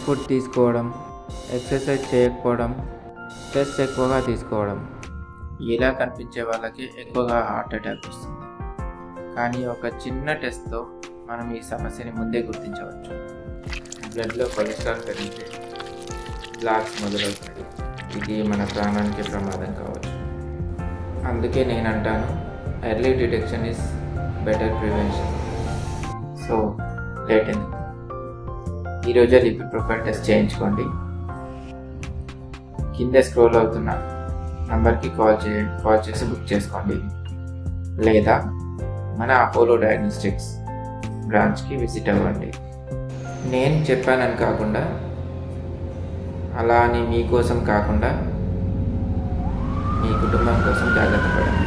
Food తీసుకోవడం, exercise చేయకపోవడం, stress ఎక్కువగా తీసుకోవడం, ఇలా కనిపించే వాళ్ళకి ఎక్కువగా హార్ట్ అటాక్ వస్తుంది. కానీ ఒక చిన్న టెస్ట్తో మనం ఈ సమస్యని ముందే గుర్తించవచ్చు. బ్లడ్లో కొలెస్ట్రాల్ పెరిగితే బ్లాక్స్ మొదలవుతాయి. ఇది మన ప్రాణానికి ప్రమాదం కావచ్చు. అందుకే నేను అంటాను, early detection is better prevention. So late ఎందుకు, ఈరోజే లిపిడ్ ప్రొఫైల్ టెస్ట్ చేయించుకోండి. కింద స్క్రోల్ అవుతున్న నంబర్కి కాల్ చేసి బుక్ చేసుకోండి, లేదా మన అపోలో డయాగ్నోస్టిక్స్ బ్రాంచ్కి విజిట్ అవ్వండి. నేను చెప్పానని కాకుండా, అలా అని మీకోసం కాకుండా, మీ కుటుంబం కోసం జాగ్రత్త పడండి.